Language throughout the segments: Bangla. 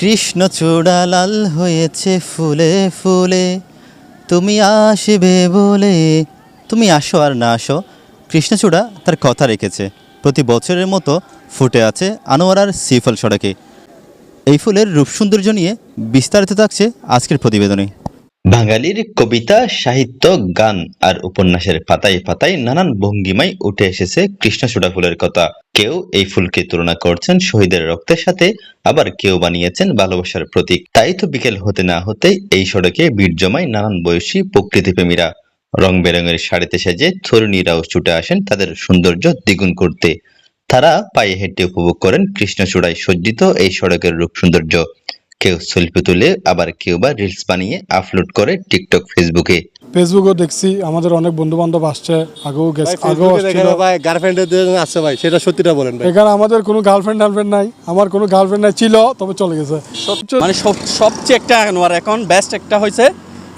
কৃষ্ণচূড়া লাল হয়েছে ফুলে ফুলে, তুমি আসবে বলে। তুমি আসো আর না আসো, কৃষ্ণচূড়া তার কথা রেখেছে। প্রতি বছরের মতো ফুটে আছে আনোয়ারার সিফল সড়কে। এই ফুলের রূপসৌন্দর্য নিয়ে বিস্তারিত থাকছে আজকের প্রতিবেদনে। বাঙালির কবিতা, সাহিত্য, গান আর উপন্যাসের পাতায় পাতায় নানান ভঙ্গিমায় উঠে এসেছে কৃষ্ণচূড়া ফুলের কথা। কেউ এই ফুলকে তুলনা করছেন শহীদের রক্তের সাথে, আবার কেউ বানিয়েছেন ভালোবাসার প্রতীক। তাই তো বিকেল হতে না হতেই এই সড়কে ভিড় জমায় নানান বয়সী প্রকৃতিপ্রেমীরা। রং বেরঙের শাড়িতে সেজে তরুণীরাও ছুটে আসেন তাদের সৌন্দর্য দ্বিগুণ করতে। তারা পায়ে হেঁটে উপভোগ করেন কৃষ্ণচূড়ায় সজ্জিত এই সড়কের রূপ সৌন্দর্য। কেউ সেলফি তুলে, আবার কেউ বা রিলস বানিয়ে আপলোড করে টিকটক, ফেসবুকে। ফেসবুকও দেখছি, আমাদের অনেক বন্ধু বান্ধব আসছে, আগেও আসছিল। ভাই গার্লফ্রেন্ডের দুজন আসছে ভাই, সেটা সত্যিটা বলেন ভাই। এখানে আমাদের কোনো গার্লফ্রেন্ড নাই, আমার কোনো গার্লফ্রেন্ড নাই, ছিল তবে চলে গেছে। মানে সবচেয়ে একটা আনোয়ার এখন বেস্ট একটা হয়েছে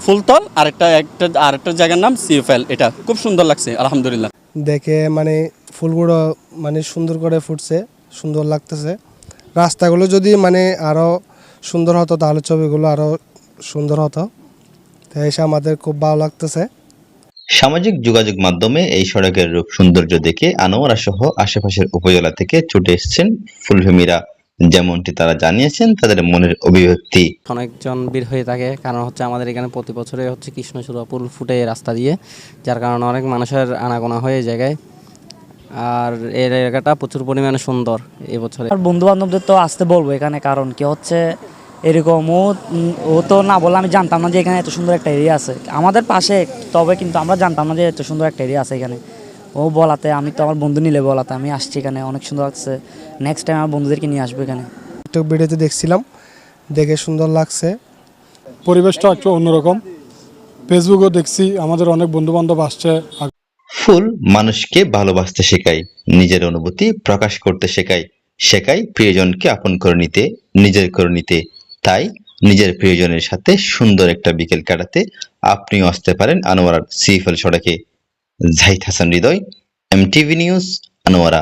ফুলতল, আরেকটা জায়গার নাম সিএফএল। এটা খুব সুন্দর লাগছে আলহামদুলিল্লাহ। দেখে মানে ফুলগুলো মানে সুন্দর করে ফুটছে, সুন্দর লাগতেছে। রাস্তাগুলো যদি মানে আরও সুন্দর হতো তাহলে ছবিগুলো আরও সুন্দর হতো। তাই এসে আমাদের খুব ভালো লাগতেছে। সামাজিক যোগাযোগ মাধ্যমে এই সড়কের রূপ সৌন্দর্য দেখে আনোয়ারা সহ আশেপাশের উপজেলা থেকে ছুটে এসেছেন ফুলপ্রেমীরা। যেমনটি তারা জানিয়েছেন তাদের মনের অভিব্যক্তি। অনেকজন বের হয়ে থাকে, কারণ হচ্ছে আমাদের এখানে প্রতি বছরে হচ্ছে কৃষ্ণচূড়া ফুল ফুটে রাস্তা দিয়ে, যার কারণে অনেক মানুষের আনাগোনা হয়ে জায়গায়। আর এই জায়গাটা প্রচুর পরিমাণে সুন্দর এবছরে। আর বন্ধু বান্ধবদের তো আসতে বলবো এখানে, কারণ কি হচ্ছে এরকম ও তো না বললে আমি জানতাম না যে এখানে এত সুন্দর একটা এরিয়া আছে আমাদের পাশে। তবে কিন্তু আমরা জানতাম না যে এত সুন্দর একটা এরিয়া আছে এখানে। ও বলাতে, আমি তো আমার বন্ধু নিলে বলাতে আমি আসছি এখানে, অনেক সুন্দর লাগছে। নেক্সট টাইম আমার বন্ধুদেরকে নিয়ে আসবো এখানে। টিকটক ভিডিওতে দেখছিলাম, দেখে সুন্দর লাগছে। পরিবেশটা একটু অন্যরকম। ফেসবুকও দেখছি, আমাদের অনেক বন্ধু বান্ধব আসছে। ফুল মানুষকে ভালোবাসতে শেখায়, নিজের অনুভূতি প্রকাশ করতে শেখায়, শেখায় প্রিয়জনকে আপন করে নিতে, নিজের করে নিতে। তাই নিজের প্রিয়জনের সাথে সুন্দর একটা বিকেল কাটাতে আপনিও আসতে পারেন আনোয়ারার সিএফএল সড়কে। জাহিদ হাসান হৃদয়, এমটিভি নিউজ, আনোয়ারা।